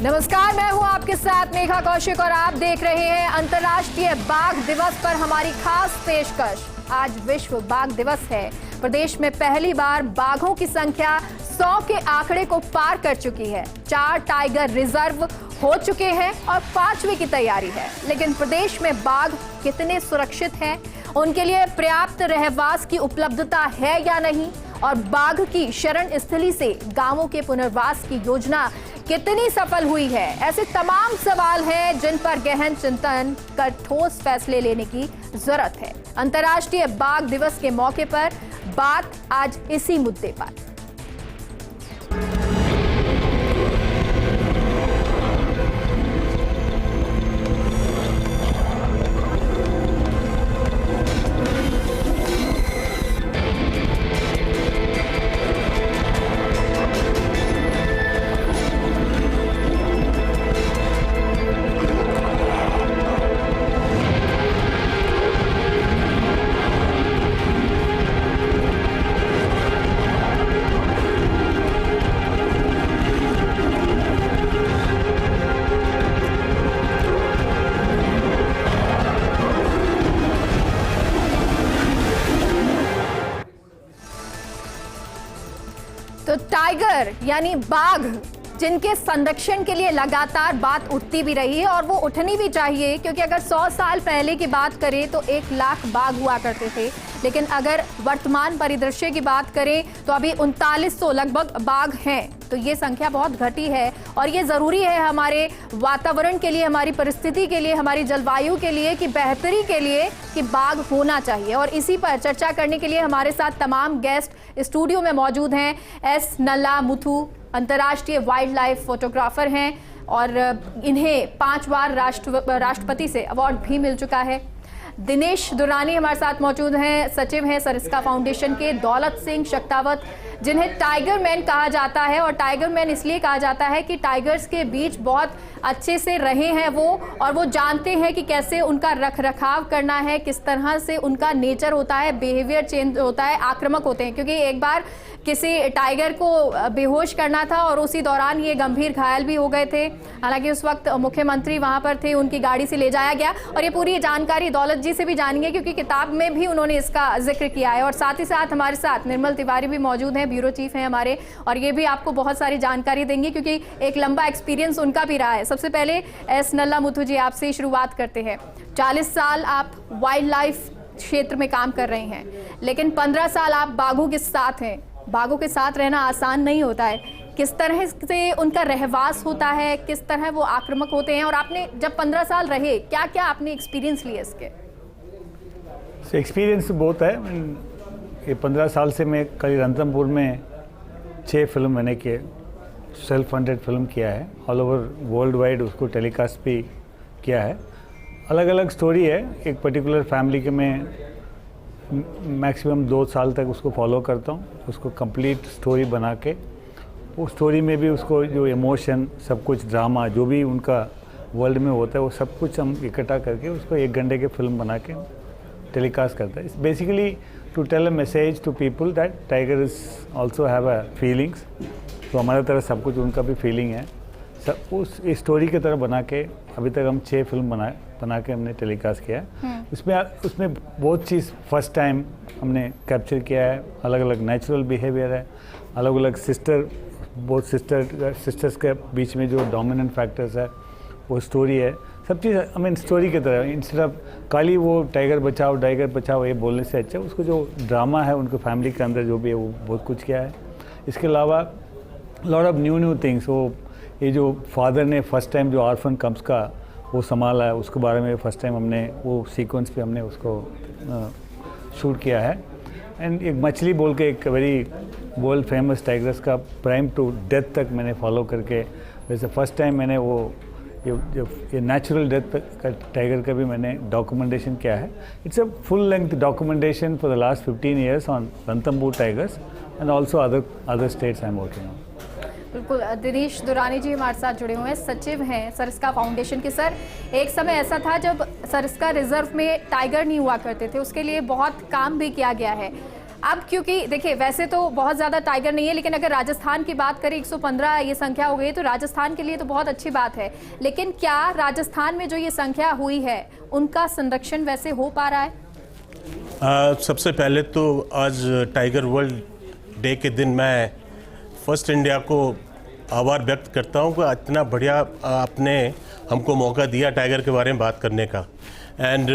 नमस्कार, मैं हूं आपके साथ मेघा कौशिक और आप देख रहे हैं अंतर्राष्ट्रीय बाघ दिवस पर हमारी खास पेशकश। आज विश्व बाघ दिवस है। प्रदेश में पहली बार बाघों की संख्या 100 के आंकड़े को पार कर चुकी है। 4 टाइगर रिजर्व हो चुके हैं और 5वें की तैयारी है। लेकिन प्रदेश में बाघ कितने सुरक्षित हैं, उनके लिए पर्याप्त रहवास की उपलब्धता है या नहीं, और बाघ की शरण स्थली से गांवों के पुनर्वास की योजना कितनी सफल हुई है, ऐसे तमाम सवाल हैं जिन पर गहन चिंतन कर ठोस फैसले लेने की जरूरत है। अंतर्राष्ट्रीय बाघ दिवस के मौके पर बात आज इसी मुद्दे पर। तो टाइगर यानी बाघ, जिनके संरक्षण के लिए लगातार बात उठती भी रही है और वो उठनी भी चाहिए, क्योंकि अगर 100 साल पहले की बात करें तो 1 लाख बाघ हुआ करते थे। लेकिन अगर वर्तमान परिदृश्य की बात करें तो अभी 3900 लगभग बाघ हैं। तो ये संख्या बहुत घटी है और ये ज़रूरी है हमारे वातावरण के लिए, हमारी परिस्थिति के लिए, हमारी जलवायु के लिए, कि बेहतरी के लिए कि बाघ होना चाहिए। और इसी पर चर्चा करने के लिए हमारे साथ तमाम गेस्ट स्टूडियो में मौजूद हैं। एस नल्ला मुथु अंतर्राष्ट्रीय वाइल्ड लाइफ फोटोग्राफर हैं और इन्हें 5 बार राष्ट्रपति से अवार्ड भी मिल चुका है। दिनेश दुरानी हमारे साथ मौजूद हैं, सचिव हैं सरिस्का फाउंडेशन के। दौलत सिंह शक्तावत, जिन्हें टाइगर मैन कहा जाता है, और टाइगर मैन इसलिए कहा जाता है कि टाइगर्स के बीच बहुत अच्छे से रहे हैं वो, और वो जानते हैं कि कैसे उनका रखरखाव करना है, किस तरह से उनका नेचर होता है, बिहेवियर चेंज होता है, आक्रामक होते हैं। क्योंकि एक बार किसी टाइगर को बेहोश करना था और उसी दौरान ये गंभीर घायल भी हो गए थे। हालांकि उस वक्त मुख्यमंत्री वहां पर थे, उनकी गाड़ी से ले जाया गया। और ये पूरी जानकारी दौलत जी से भी जानेंगे, क्योंकि किताब में भी उन्होंने इसका जिक्र किया है। और साथ ही साथ हमारे साथ निर्मल तिवारी भी मौजूद हैं, ब्यूरो चीफ हैं हमारे, और ये भी आपको बहुत सारी जानकारी देंगे क्योंकि एक लंबा एक्सपीरियंस उनका भी रहा है। सबसे पहले एस नल्ला मुथु जी, आपसे शुरुआत करते हैं। 40 साल आप वाइल्ड लाइफ क्षेत्र में काम कर रहे हैं, लेकिन 15 साल आप बाघों के साथ हैं। बाघों के साथ रहना आसान नहीं होता है। किस तरह से उनका रहवास होता है, किस तरह वो आक्रामक होते हैं, और आपने जब 15 साल रहे, क्या क्या आपने एक्सपीरियंस लिए इसके? एक्सपीरियंस बहुत है। ये 15 साल से मैं कल रणथंभौर में 6 फिल्म मैंने किए, सेल्फ फंडेड फिल्म किया है। ऑल ओवर वर्ल्ड वाइड उसको टेलीकास्ट भी किया है। अलग अलग स्टोरी है। एक पर्टिकुलर फैमिली के मैं मैक्सिमम 2 साल तक उसको फॉलो करता हूँ, उसको कंप्लीट स्टोरी बना के, उस स्टोरी में भी उसको जो इमोशन, सब कुछ ड्रामा जो भी उनका वर्ल्ड में होता है, वो सब कुछ हम इकट्ठा करके उसको 1 घंटे की फिल्म बना के टेलीकास्ट करता है। It's basically to tell a message to people that tiger is also have a feelings. तो हमारे तरह सब कुछ उनका भी फीलिंग है। सब उस स्टोरी की तरह बना के अभी तक हम 6 फिल्म बना के हमने टेलीकास्ट किया है। उसमें बहुत चीज़ फर्स्ट टाइम हमने कैप्चर किया है। अलग अलग नेचुरल बिहेवियर है, अलग अलग सिस्टर्स के बीच में जो डोमिनेंट फैक्टर्स है, वो स्टोरी है। सब चीज़ स्टोरी की तरह, इंस्टेड ऑफ खाली वो टाइगर बचाओ ये बोलने से अच्छा उसको जो ड्रामा है उनके फैमिली के अंदर जो भी है वो बहुत कुछ किया है। इसके अलावा लॉट ऑफ न्यू थिंग्स। वो ये जो फादर ने फर्स्ट टाइम जो ऑर्फन कम्स का वो संभाला है, उसके बारे में फर्स्ट टाइम हमने वो सीक्वेंस पे हमने उसको शूट किया है। एंड एक मछली बोल के एक वेरी वर्ल्ड फेमस टाइगर्स का प्राइम टू डेथ तक मैंने फॉलो करके, वैसे फर्स्ट टाइम मैंने वो ये नेचुरल डेथ का टाइगर का भी मैंने डॉक्यूमेंटेशन किया है। It's a full length documentation for the last 15 years on Ranthambore tigers and also other states I am working on. बिल्कुल, दिनेश दुरानी जी हमारे साथ जुड़े हुए हैं, सचिव हैं सरिस्का फाउंडेशन के। सर, एक समय ऐसा था जब सरिस्का रिजर्व में टाइगर नहीं हुआ करते थे, उसके लिए बहुत काम भी किया गया है। अब क्योंकि देखिए वैसे तो बहुत ज़्यादा टाइगर नहीं है, लेकिन अगर राजस्थान की बात करें 115 ये संख्या हो गई तो राजस्थान के लिए तो बहुत अच्छी बात है। लेकिन क्या राजस्थान में जो ये संख्या हुई है उनका संरक्षण वैसे हो पा रहा है? सबसे पहले तो आज टाइगर वर्ल्ड डे के दिन मैं फर्स्ट इंडिया को आभार व्यक्त करता हूँ कि इतना बढ़िया आपने हमको मौका दिया टाइगर के बारे में बात करने का। एंड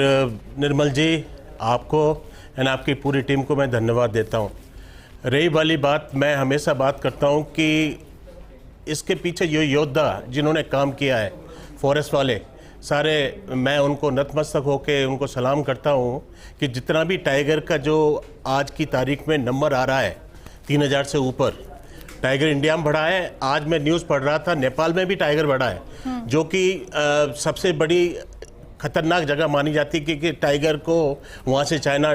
निर्मल जी, आपको एंड आपकी पूरी टीम को मैं धन्यवाद देता हूँ। रही वाली बात, मैं हमेशा बात करता हूँ कि इसके पीछे जो योद्धा जिन्होंने काम किया है, फॉरेस्ट वाले सारे, मैं उनको नतमस्तक होकर उनको सलाम करता हूँ कि जितना भी टाइगर का जो आज की तारीख में नंबर आ रहा है 3000 से ऊपर, टाइगर इंडिया में बढ़ा है। आज मैं न्यूज़ पढ़ रहा था, नेपाल में भी टाइगर बढ़ा है, जो कि सबसे बड़ी खतरनाक जगह मानी जाती है क्योंकि टाइगर को वहाँ से चाइना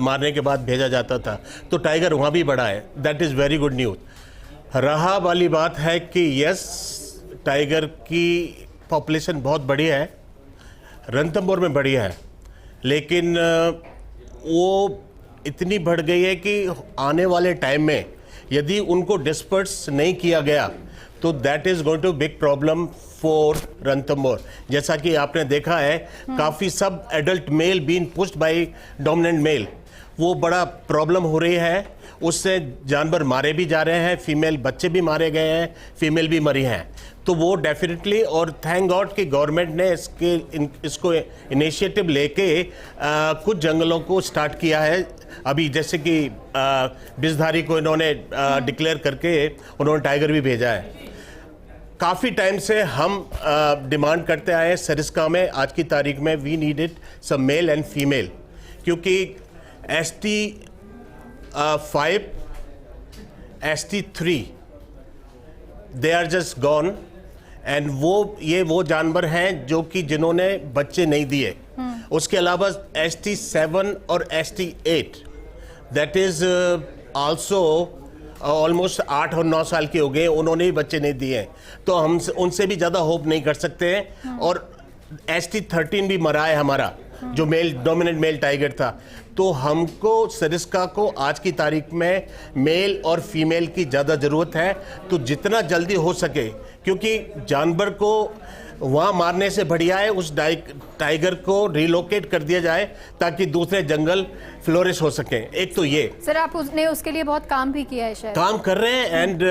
मारने के बाद भेजा जाता था, तो टाइगर वहाँ भी बढ़ा है। That is very good news. रहा वाली बात है कि यस, टाइगर की पॉपुलेशन बहुत बड़ी है, रणथंभौर में बड़ी है, लेकिन वो इतनी बढ़ गई है कि आने वाले टाइम में यदि उनको डिस्पर्स नहीं किया गया तो that is going to big problem for Ranthambore. जैसा कि आपने देखा है, काफ़ी सब adult male being pushed by dominant male, वो बड़ा प्रॉब्लम हो रही है। उससे जानवर मारे भी जा रहे हैं, फीमेल बच्चे भी मारे गए हैं, फीमेल भी मरी हैं। तो वो डेफिनेटली, और थैंक गॉड कि गवर्नमेंट ने इसको इनिशिएटिव लेके कुछ जंगलों को स्टार्ट किया है। अभी जैसे कि बिजधारी को इन्होंने डिक्लेयर करके उन्होंने टाइगर भी भेजा है। काफ़ी टाइम से हम डिमांड करते आए हैं सरिस्का में, आज की तारीख में we needed some male and female, क्योंकि ST5, ST3 they are just gone. And वो जानवर हैं जो कि जिन्होंने बच्चे नहीं दिए। उसके अलावा ST7 और ST8 that is also almost 8 और 9 साल के हो गए, उन्होंने भी बच्चे नहीं दिए, तो हम उनसे भी ज़्यादा होप नहीं कर सकते हैं। और ST13 भी मरा है हमारा, जो मेल डोमिनेंट मेल टाइगर था। तो हमको सरिस्का को आज की तारीख में मेल और फीमेल की ज़्यादा ज़रूरत है, तो जितना जल्दी हो सके, क्योंकि जानवर को वहाँ मारने से बढ़िया है उस टाइगर को रिलोकेट कर दिया जाए ताकि दूसरे जंगल फ्लोरिश हो सके। एक तो ये सर, आपने उसके लिए बहुत काम भी किया है, शायद काम कर रहे हैं। एंड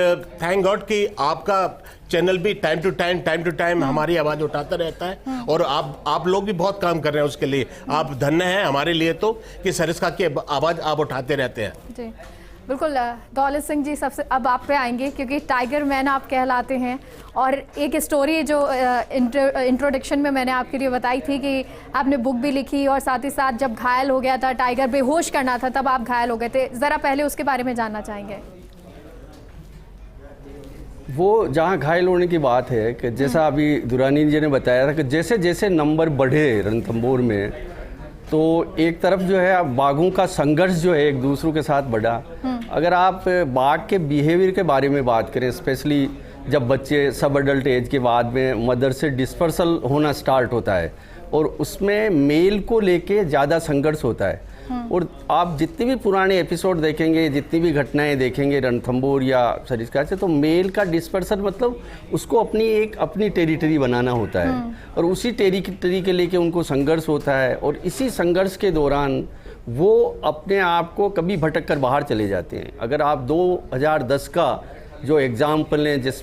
थैंक गॉड कि आपका चैनल भी टाइम टू टाइम हमारी आवाज़ उठाता रहता है, और आप लोग भी बहुत काम कर रहे हैं उसके लिए। आप धन्य हैं हमारे लिए तो कि सरिस्का की आवाज़ आप उठाते रहते हैं। जी बिल्कुल। दौलत सिंह जी, सबसे अब आप पे आएंगे क्योंकि टाइगर मैन आप कहलाते हैं, और एक स्टोरी जो इंट्रोडक्शन में मैंने आपके लिए बताई थी कि आपने बुक भी लिखी, और साथ ही साथ जब घायल हो गया था टाइगर, बेहोश करना था, तब आप घायल हो गए थे। ज़रा पहले उसके बारे में जानना चाहेंगे। वो जहाँ घायल होने की बात है कि जैसा अभी दुरानी जी ने बताया था कि जैसे जैसे नंबर बढ़े रणथंभौर में, तो एक तरफ जो है बाघों का संघर्ष जो है एक दूसरों के साथ बढ़ा। अगर आप बाघ के बिहेवियर के बारे में बात करें, स्पेशली जब बच्चे सब अडल्ट एज के बाद में मदर से डिस्पर्सल होना स्टार्ट होता है, और उसमें मेल को लेके ज़्यादा संघर्ष होता है। और आप जितने भी पुराने एपिसोड देखेंगे, जितनी भी घटनाएं देखेंगे रणथंभौर या सरिस्का से, तो मेल का डिस्पर्सल मतलब उसको अपनी टेरिटरी बनाना होता है, और उसी टेरिटरी के लेके उनको संघर्ष होता है। और इसी संघर्ष के दौरान वो अपने आप को कभी भटक कर बाहर चले जाते हैं। अगर आप 2010 का जो एग्जाम्पल लें, जिस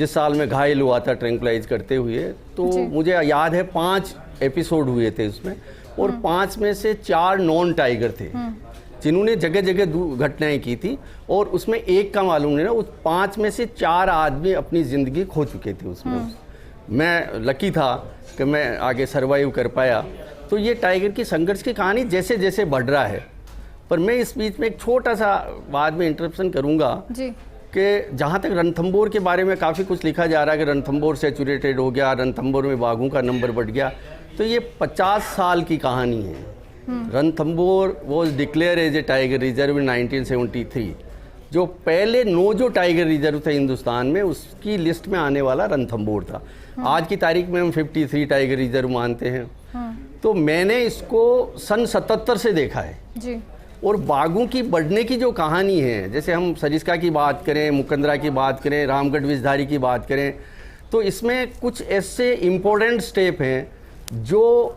साल में घायल हुआ था ट्रैंक्विलाइज करते हुए, तो मुझे याद है 5 एपिसोड हुए थे उसमें, और 5 में से 4 नॉन टाइगर थे जिन्होंने जगह जगह घटनाएं की थी, और उसमें एक का मालूम नहीं ना, उस 5 में से 4 आदमी अपनी ज़िंदगी खो चुके थे उसमें। मैं लकी था कि मैं आगे सरवाइव कर पाया। तो ये टाइगर की संघर्ष की कहानी जैसे जैसे बढ़ रहा है। पर मैं इस बीच में एक छोटा सा बाद में इंटरप्शन करूँगा कि जहाँ तक रणथंभौर के बारे में काफ़ी कुछ लिखा जा रहा है कि रणथंभौर सैचुरेटेड हो गया, रणथंभौर में बाघों का नंबर बढ़ गया, तो ये 50 साल की कहानी है। Ranthambore was declared as a tiger reserve in 1973। जो पहले 9 जो टाइगर रिजर्व थे हिंदुस्तान में, उसकी लिस्ट में आने वाला रणथंभौर था। आज की तारीख में हम 53 टाइगर रिजर्व मानते हैं। तो मैंने इसको सन 77 से देखा है जी। और बाघों की बढ़ने की जो कहानी है, जैसे हम सरिस्का की बात करें, मुकंदरा की बात करें, रामगढ़ विषधारी की बात करें, तो इसमें कुछ ऐसे इम्पोर्टेंट स्टेप हैं जो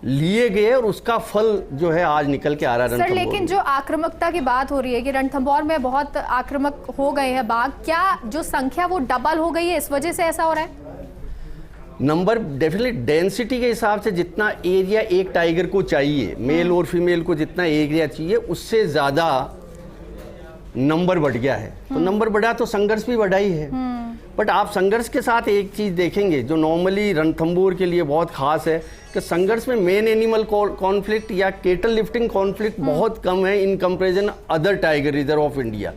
लिए गए और उसका फल जो है आज निकल के आ रहा है सर। रणथंभौर लेकिन में। जो आक्रामकता की बात हो रही है कि रणथंभौर में बहुत आक्रामक हो गए हैं बाघ, क्या जो संख्या वो डबल हो गई है, इस वजह से ऐसा हो रहा है? नंबर डेफिनेटली डेंसिटी के हिसाब से जितना एरिया एक टाइगर को चाहिए, मेल और फीमेल को जितना एरिया चाहिए, उससे ज़्यादा नंबर बढ़ गया है। तो नंबर बढ़ा तो संघर्ष भी बढ़ा ही है। बट आप संघर्ष के साथ एक चीज़ देखेंगे जो नॉर्मली रणथंभौर के लिए बहुत खास है कि संघर्ष में मेन एनिमल कॉन्फ्लिक्ट या केटल लिफ्टिंग कॉन्फ्लिक्ट बहुत कम है in comparison other tiger reserve of India,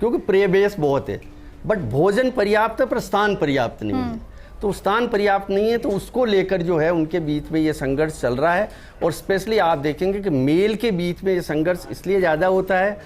क्योंकि प्रे बेस बहुत है। बट भोजन पर्याप्त है पर स्थान पर्याप्त नहीं है। तो स्थान पर्याप्त नहीं है, तो उसको लेकर जो है उनके बीच में ये संघर्ष चल रहा है। और स्पेशली आप देखेंगे कि मेल के बीच में ये संघर्ष इसलिए ज़्यादा होता है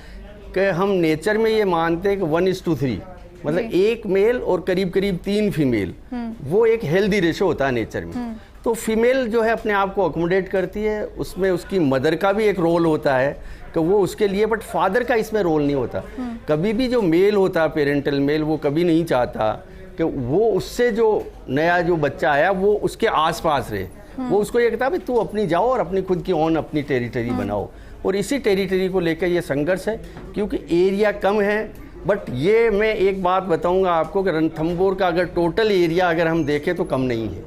कि हम नेचर में ये मानते हैं कि 1:3, मतलब एक मेल और करीब करीब 3 फीमेल, वो एक हेल्दी रेशो होता है नेचर में। तो फीमेल जो है अपने आप को अकोमोडेट करती है, उसमें उसकी मदर का भी एक रोल होता है कि वो उसके लिए, बट फादर का इसमें रोल नहीं होता। कभी भी जो मेल होता है, पेरेंटल मेल, वो कभी नहीं चाहता कि वो उससे जो नया जो बच्चा आया वो उसके आसपास रहे। वो उसको ये कहता है भाई तू अपनी जाओ और अपनी खुद की ओन अपनी टेरिटरी बनाओ। और इसी टेरिटरी को लेकर ये संघर्ष है, क्योंकि एरिया कम है। बट ये मैं एक बात बताऊंगा आपको कि रणथंभौर का अगर टोटल एरिया अगर हम देखें तो कम नहीं है,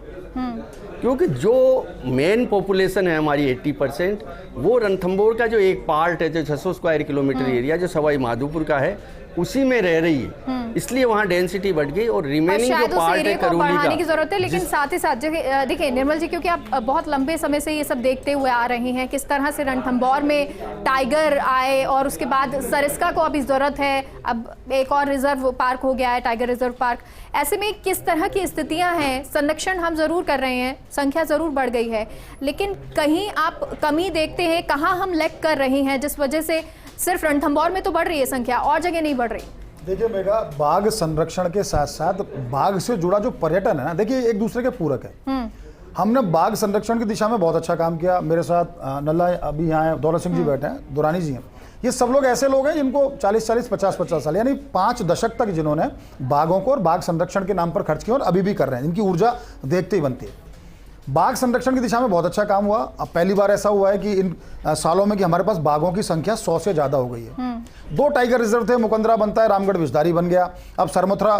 क्योंकि जो मेन पॉपुलेशन है हमारी 80%, वो रणथंभौर का जो एक पार्ट है, जो 600 स्क्वायर किलोमीटर एरिया जो सवाई माधोपुर का है, उसी में रह रही है। इसलिए वहाँ डेंसिटी बढ़ गई और रिमेनिंग जो पार्ट है करोली बढ़ाने की का जरूरत है। लेकिन साथ ही साथ देखिए निर्मल जी, क्योंकि आप बहुत लंबे समय से ये सब देखते हुए आ रहे हैं, किस तरह से रणथंभौर में टाइगर आए और उसके बाद सरिस्का को अभी जरूरत है, अब एक और रिजर्व पार्क हो गया है, टाइगर रिजर्व पार्क। ऐसे में किस तरह की स्थितियां हैं? संरक्षण हम जरूर कर रहे हैं, संख्या जरूर बढ़ गई है, लेकिन कहीं आप कमी देखते हैं, कहाँ हम लैग कर रहे हैं जिस वजह से सिर्फ रणथंभौर में तो बढ़ रही है संख्या, और जगह नहीं बढ़ रही? देखिए मेघा, बाघ संरक्षण के साथ साथ बाघ से जुड़ा जो पर्यटन है ना, देखिए एक दूसरे के पूरक है। हमने बाघ संरक्षण की दिशा में बहुत अच्छा काम किया। मेरे साथ नल्ला अभी यहाँ है, दौलत सिंह जी बैठे हैं, दुरानी जी हैं। ये सब लोग ऐसे लोग हैं जिनको 40-40, 50-50 साल यानी 5 दशक तक जिन्होंने बाघों को और बाघ संरक्षण के नाम पर खर्च किया और अभी भी कर रहे हैं। इनकी ऊर्जा देखते ही बनती है। बाघ संरक्षण की दिशा में बहुत अच्छा काम हुआ। अब पहली बार ऐसा हुआ है कि इन सालों में कि हमारे पास बाघों की संख्या 100 से ज़्यादा हो गई है। 2 टाइगर रिजर्व थे, मुकंदरा बनता है, रामगढ़ विषधारी बन गया, अब सरमथुरा,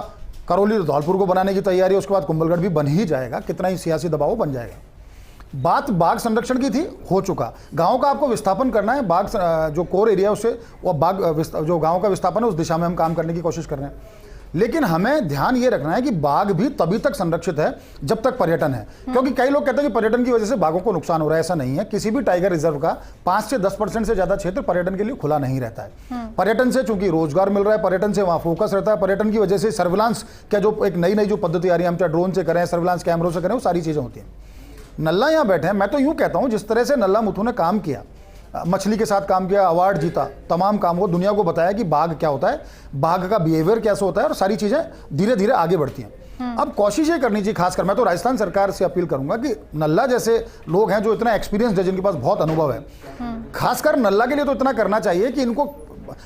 करौली, धौलपुर को बनाने की तैयारी है, उसके बाद कुंभलगढ़ भी बन ही जाएगा, कितना ही सियासी दबाव बन जाएगा। बात बाघ संरक्षण की थी, हो चुका। गाँव का आपको विस्थापन करना है, बाघ जो कोर एरिया है उससे वो बाघ जो गाँव का विस्थापन है उस दिशा में हम काम करने की कोशिश कर रहे हैं। लेकिन हमें ध्यान ये रखना है कि बाघ भी तभी तक संरक्षित है जब तक पर्यटन है, क्योंकि कई लोग कहते हैं कि पर्यटन की वजह से बाघों को नुकसान हो रहा है। ऐसा नहीं है। किसी भी टाइगर रिजर्व का 5 से 10% से ज्यादा क्षेत्र पर्यटन के लिए खुला नहीं रहता है। पर्यटन से चूंकि रोजगार मिल रहा है, पर्यटन से वहां फोकस रहता है, पर्यटन की वजह से सर्विलांस क्या जो एक नई जो पद्धति आ रही है, हम चाहे ड्रोन से करें, सर्विलांस कैमरों से करें, वो सारी चीजें होती हैं। नल्ला यहाँ बैठे हैं, मैं तो यूं कहता हूं जिस तरह से नल्ला मुथु ने काम किया, मछली के साथ काम किया, अवार्ड जीता, तमाम काम हो, दुनिया को बताया कि बाघ क्या होता है, बाघ का बिहेवियर कैसे होता है, और सारी चीजें धीरे धीरे आगे बढ़ती हैं। अब कोशिश ये करनी चाहिए, खासकर मैं तो राजस्थान सरकार से अपील करूंगा कि नल्ला जैसे लोग हैं जो इतना एक्सपीरियंस है, जिनके पास बहुत अनुभव है, खासकर नल्ला के लिए तो इतना करना चाहिए कि इनको,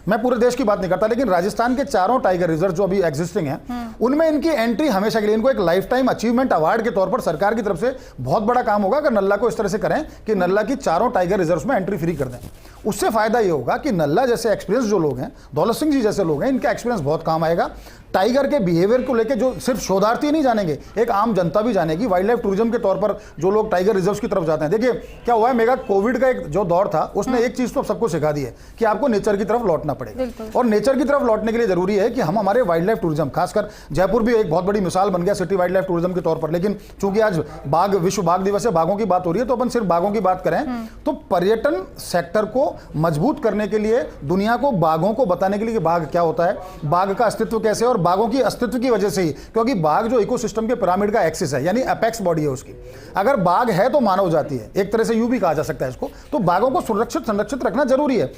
मैं पूरे देश की बात नहीं करता, लेकिन राजस्थान के 4 टाइगर रिजर्व जो अभी एग्जिस्टिंग हैं, उनमें इनकी एंट्री हमेशा के लिए, इनको एक लाइफ टाइम अचीवमेंट अवार्ड के तौर पर सरकार की तरफ से बहुत बड़ा काम होगा अगर नल्ला को इस तरह से करें कि नल्ला की 4 टाइगर रिजर्व में एंट्री फ्री कर दें। उससे फायदा ये होगा कि नल्ला जैसे एक्सपीरियंस जो लोग हैं, दौलत सिंह जी जैसे लोग हैं, इनका एक्सपीरियंस बहुत काम आएगा। टाइगर के बिहेवियर को लेकर जो सिर्फ शोधार्थी नहीं जानेंगे, एक आम जनता भी जानेगी। वाइल्ड लाइफ टूरिज्म के तौर पर जो लोग टाइगर रिजर्व की तरफ जाते हैं, देखिए क्या हुआ है मेगा, कोविड का एक जो दौर था उसने एक चीज तो सबको सिखा दी है कि आपको नेचर की तरफ लौटना पड़ेगा। और नेचर की तरफ लौटने के लिए जरूरी है कि हम हमारे वाइल्ड लाइफ टूरिज्म, खासकर जयपुर भी एक बहुत बड़ी मिसाल बन गया सिटी वाइल्ड लाइफ टूरिज्म के तौर पर। लेकिन चूंकि आज बाघ विश्व बाघ दिवस है, बाघों की बात हो रही है, तो अपन सिर्फ बाघों की बात करें तो पर्यटन सेक्टर को मजबूत करने के लिए, दुनिया को बाघों को बताने के लिए कि बाघ क्या होता है, बाघ का अस्तित्व कैसे, और बाघों की अस्तित्व की वजह से ही, क्योंकि बाघ जो इकोसिस्टम के पिरामिड का एक्सिस है, यानी अपेक्स बॉडी है उसकी। अगर बाघ है तो मानव जाति है, एक तरह से यूं भी कहा जा सकता है इसको। तो बाघों को सुरक्षित संरक्षित रखना जरूरी है।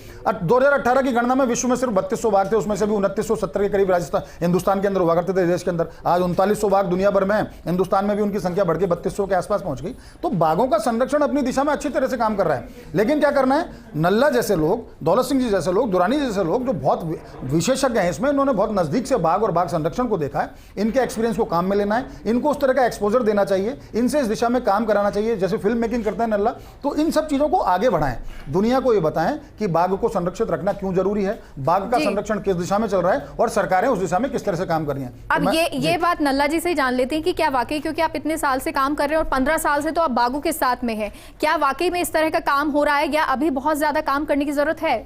2018 की गणना में विश्व में सिर्फ 3200 बाघ थे, उसमें से भी 2970 के करीब राजस्थान हिंदुस्तान के अंदर हुआ करते थे, देश के अंदर। आज 3900 बाघ दुनिया भर में है, हिंदुस्तान में भी उनकी संख्या बढ़ के 3200 के आसपास पहुंच गई। तो बाघों का संरक्षण अपनी दिशा में अच्छी तरह से काम कर रहा है, लेकिन क्या करना है, नल्ला जैसे लोग, दौलत सिंह जी जैसे लोग, दुरानी जैसे लोग जो बहुत विशेषज्ञ हैं इसमें, इन्होंने बहुत नजदीक से बाघ और बाघ संरक्षण को देखा है, इनके एक्सपीरियंस को काम में लेना है, इनको उस तरह का एक्सपोजर देना चाहिए, इनसे इस दिशा में काम कराना चाहिए, जैसे फिल्म मेकिंग करता है नल्ला। तो इन सब चीजों को आगे बढ़ाएं, दुनिया को ये बताएं कि बाघ को संरक्षित रखना क्यों जरूरी है, बाघ का संरक्षण किस दिशा में चल रहा है और सरकारें उस दिशा में किस तरह से काम कर रही हैं। अब ये बात नल्ला जी से जान लेते हैं कि क्या वाकई, क्योंकि आप इतने साल से काम कर रहे हैं और 15 साल से तो आप बाघों के साथ में हैं, क्या वाकई में इस तरह का काम हो रहा है या अभी बहुत ज्यादा काम करने की जरूरत है?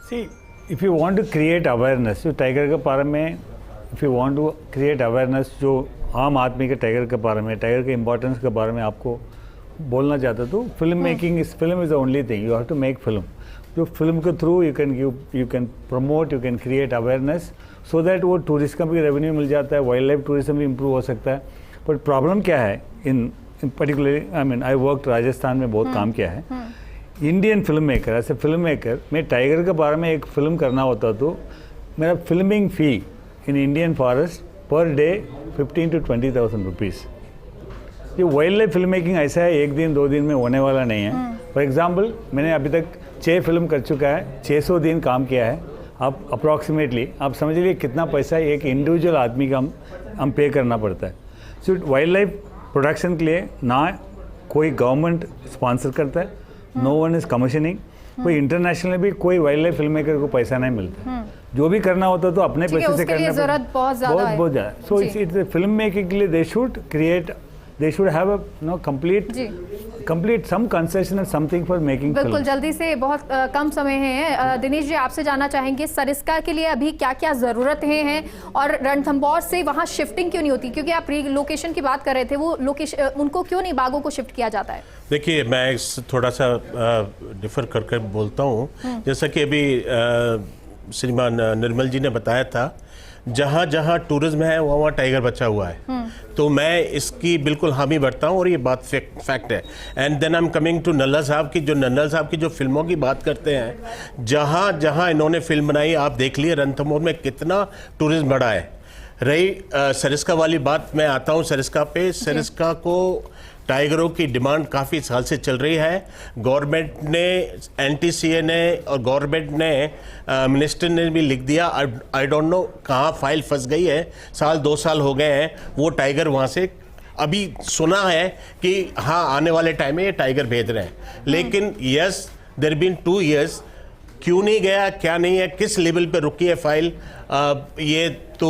See, if you want to create awareness, जो टाइगर के बारे में, if you want to create awareness, जो आम आदमी के टाइगर के बारे में, टाइगर के इम्पोर्टेंस के बारे में आपको बोलना चाहता, तो film making is the only thing. You have to make film, जो फिल्म के through you can promote, you can create awareness, so that वो टूरिस्ट का भी रेवेन्यू मिल जाता है, वाइल्ड लाइफ टूरिज्म भी इम्प्रूव हो सकता है। बट प्रॉब्लम क्या है, in particularly I mean I work Rajasthan में बहुत काम किया है। इंडियन फिल्म मेकर, ऐसे फिल्म मेकर, मैं टाइगर के बारे में एक फिल्म करना होता तो मेरा filming fee in Indian forest per day 15,000 to 20,000 rupees. ये वाइल्ड लाइफ फिल्म मेकिंग ऐसा है, एक दिन 2 दिन में होने वाला नहीं है। फॉर एग्जांपल, मैंने अभी तक 6 फिल्म कर चुका है, 600 दिन काम किया है। आप अप्रॉक्सीमेटली आप समझ लीजिए कितना पैसा एक इंडिविजुअल आदमी का हम पे करना पड़ता है। सो वाइल्ड लाइफ प्रोडक्शन के लिए ना कोई गवर्नमेंट स्पॉन्सर करता है, नो वन इज कमीशनिंग, कोई इंटरनेशनल भी कोई वाइल्ड लाइफ फिल्म मेकर को पैसा नहीं मिलता। जो भी करना होता तो अपने पैसे से करना पड़ता, बहुत ज़्यादा। सो इट्स फिल्म मेकिंग के लिए they should create, they should have a complete some concession or something for making film। बिल्कुल, जल्दी से, बहुत कम समय है। दिनेश जी, आपसे जानना चाहेंगे सरिस्का के लिए अभी क्या क्या ज़रूरतें हैं और रणथंभौर से वहाँ शिफ्टिंग क्यों नहीं होती, क्योंकि आप लोकेशन की बात कर रहे थे, वो लोकेशन उनको क्यों नहीं बाघों को शिफ्ट किया जाता है? देखिए, मैं थोड़ा सा डिफर करके बोलता हूँ। जैसा कि अभी श्रीमान निर्मल जी ने बताया था, जहाँ जहाँ टूरिज्म है वहाँ टाइगर बचा हुआ है, तो मैं इसकी बिल्कुल हामी भरता हूँ और ये बात फैक्ट है। And then I am coming to Nalla साहब की, जो नल्ला साहब की जो फिल्मों की बात करते हैं, जहाँ जहाँ इन्होंने फिल्म बनाई, आप देख लिए रणथंभौर में कितना टूरिज्म बढ़ा है। रही सरिस्का वाली बात, मैं आता हूँ सरिस्का पे। सरिस्का को टाइगरों की डिमांड काफ़ी साल से चल रही है। गवर्नमेंट ने, NTCA ने और गवर्नमेंट ने, मिनिस्टर ने भी लिख दिया। आई डोंट नो कहाँ फाइल फंस गई है, 1-2 साल हो गए हैं वो टाइगर वहाँ से। अभी सुना है कि हाँ आने वाले टाइम में ये टाइगर भेज रहे हैं, लेकिन यस देयर बीन 2 years, क्यों नहीं गया, क्या नहीं है, किस लेवल पे रुकी है फाइल, ये तो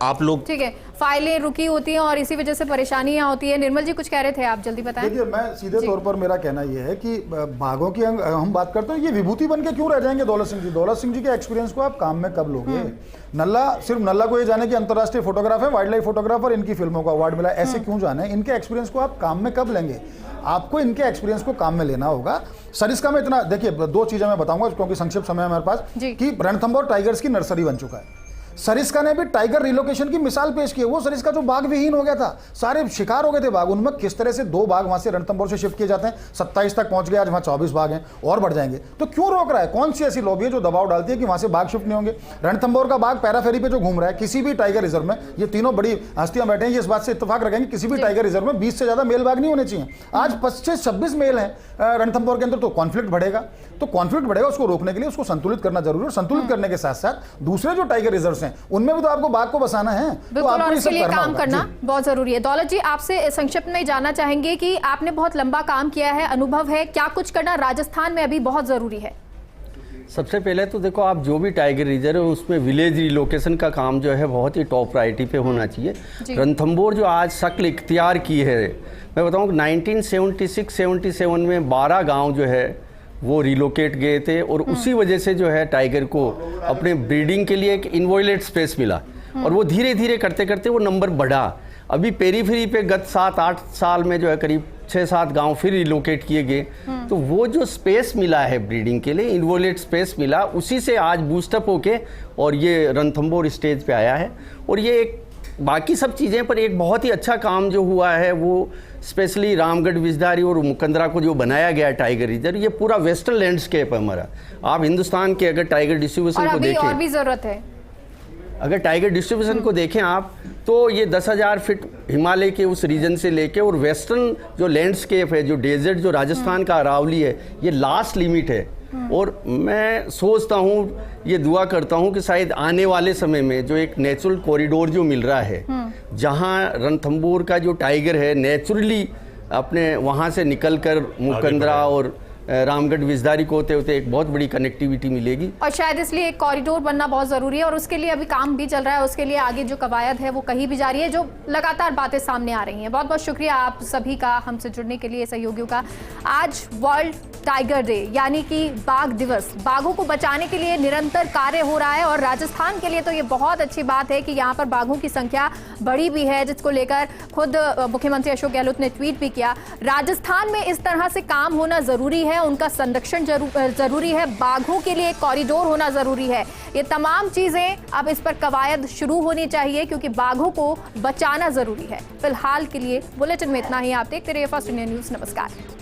आप लोग, ठीक है, फाइलें रुकी होती हैं और इसी वजह से परेशानियां होती है। निर्मल जी कुछ कह रहे थे, आप जल्दी बताएं। देखिए, मैं सीधे तौर पर मेरा कहना यह है कि बाघों की हम बात करते हैं, ये विभूति बन के क्यों रह जाएंगे दौलत सिंह जी? दौलत सिंह जी के एक्सपीरियंस को आप काम में कब लोगे? नल्ला, सिर्फ नल्ला को ये जाने कि अंतर्राष्ट्रीय फोटोग्राफ है, वाइल्ड लाइफ फोटोग्राफर, इनकी फिल्मों का अवार्ड मिला, ऐसे क्यों जाने? इनके एक्सपीरियंस को आप काम में कब लेंगे? आपको इनके एक्सपीरियंस को काम में लेना होगा। सरिस्का में इतना, देखिए 2 चीजें मैं बताऊंगा क्योंकि संक्षिप्त समय है हमारे पास, कि रणथंभौर टाइगर्स की नर्सरी बन चुका है। सरिस्का ने भी टाइगर रिलोकेशन की मिसाल पेश की है। वो सरिस्का जो बाघ विहीन हो गया था, सारे शिकार हो गए थे बाघ, उनमें किस तरह से 2 बाघ वहां से रणथंभौर से शिफ्ट किए जाते हैं, 27 तक पहुंच गए, आज वहां 24 बाघ हैं और बढ़ जाएंगे। तो क्यों रोक रहा है? कौन सी ऐसी लॉबी है जो दबाव डालती है कि वहां से बाघ शिफ्ट नहीं होंगे? रणथंभौर का बाघ पैराफेरी पे जो घूम रहा है, किसी भी टाइगर रिजर्व में, ये तीनों बड़ी हस्तियां बैठे हैं, ये इस बात से इत्तेफाक रखेंगे, किसी भी टाइगर रिजर्व में 20 से ज्यादा मेल बाघ नहीं होने चाहिए। आज 25-26 मेल हैं रणथंभौर के अंदर, तो कॉन्फ्लिक्ट बढ़ेगा। उसको रोकने के लिए उसको संतुलित करना जरूरी है। संतुलित करने के साथ साथ दूसरे जो टाइगर रिजर्व्स हैं उनमें भी तो आपको बाघ को बसाना है, तो आपको इसके लिए काम करना बहुत जरूरी है। दौलत जी, आपसे संक्षिप्त में जानना चाहेंगे कि आपने बहुत लंबा काम किया है, अनुभव है, क्या कुछ करना राजस्थान में अभी बहुत जरूरी है? सबसे पहले तो देखो, आप जो भी टाइगर रिजर्व है उसमें विलेज रिलोकेशन का काम जो है बहुत ही टॉप प्रायोरिटी पे होना चाहिए। रणथंभौर जो आज शक्ल इख्तियार की है, मैं बताऊँ 1976-77 में 12 गाँव जो है वो रिलोकेट गए थे और उसी वजह से जो है टाइगर को अपने ब्रीडिंग के लिए एक इनवॉयलेट स्पेस मिला और वो धीरे धीरे करते करते वो नंबर बढ़ा। अभी पेरीफेरी पे गत 7-8 साल में जो है करीब 6-7 गांव फिर रिलोकेट किए गए। तो वो जो स्पेस मिला है ब्रीडिंग के लिए, इन्वोलेट स्पेस मिला, उसी से आज बूस्टअप होके और ये रणथंभौर स्टेज पे आया है। और ये एक बाकी सब चीज़ें पर एक बहुत ही अच्छा काम जो हुआ है वो स्पेशली रामगढ़ विजधारी और मुकंदरा को जो बनाया गया है टाइगर रिजर्व, ये पूरा वेस्टर्न लैंडस्केप है हमारा। आप हिंदुस्तान के अगर टाइगर डिस्ट्रीब्यूशन को देखें, और भी जरूरत है, अगर टाइगर डिस्ट्रीब्यूशन को देखें आप, तो ये 10,000 फीट हिमालय के उस रीजन से लेके और वेस्टर्न जो लैंडस्केप है, जो डेजर्ट जो राजस्थान का अरावली है, ये लास्ट लिमिट है। और मैं सोचता हूँ, ये दुआ करता हूँ कि शायद आने वाले समय में जो एक नेचुरल कॉरिडोर जो मिल रहा है, जहाँ रणथंभौर का जो टाइगर है नेचुरली अपने वहाँ से निकलकर मुकंदरा और रामगढ़ विजधारी को होते होते एक बहुत बड़ी कनेक्टिविटी मिलेगी। और शायद इसलिए एक कॉरिडोर बनना बहुत जरूरी है और उसके लिए अभी काम भी चल रहा है। उसके लिए आगे जो कवायद है वो कहीं भी जारी है, जो लगातार बातें सामने आ रही हैं। बहुत बहुत शुक्रिया आप सभी का हमसे जुड़ने के लिए, सहयोगियों का। आज वर्ल्ड टाइगर डे यानी कि बाघ दिवस, बाघों को बचाने के लिए निरंतर कार्य हो रहा है और राजस्थान के लिए तो ये बहुत अच्छी बात है कि यहाँ पर बाघों की संख्या बढ़ी भी है, जिसको लेकर खुद मुख्यमंत्री अशोक गहलोत ने ट्वीट भी किया। राजस्थान में इस तरह से काम होना जरूरी है, उनका संरक्षण जरूरी है, बाघों के लिए कॉरिडोर होना जरूरी है। ये तमाम चीजें अब इस पर कवायद शुरू होनी चाहिए क्योंकि बाघों को बचाना जरूरी है। फिलहाल के लिए बुलेटिन में इतना ही। आप देखते रहिए फर्स्ट इंडिया न्यूज। नमस्कार।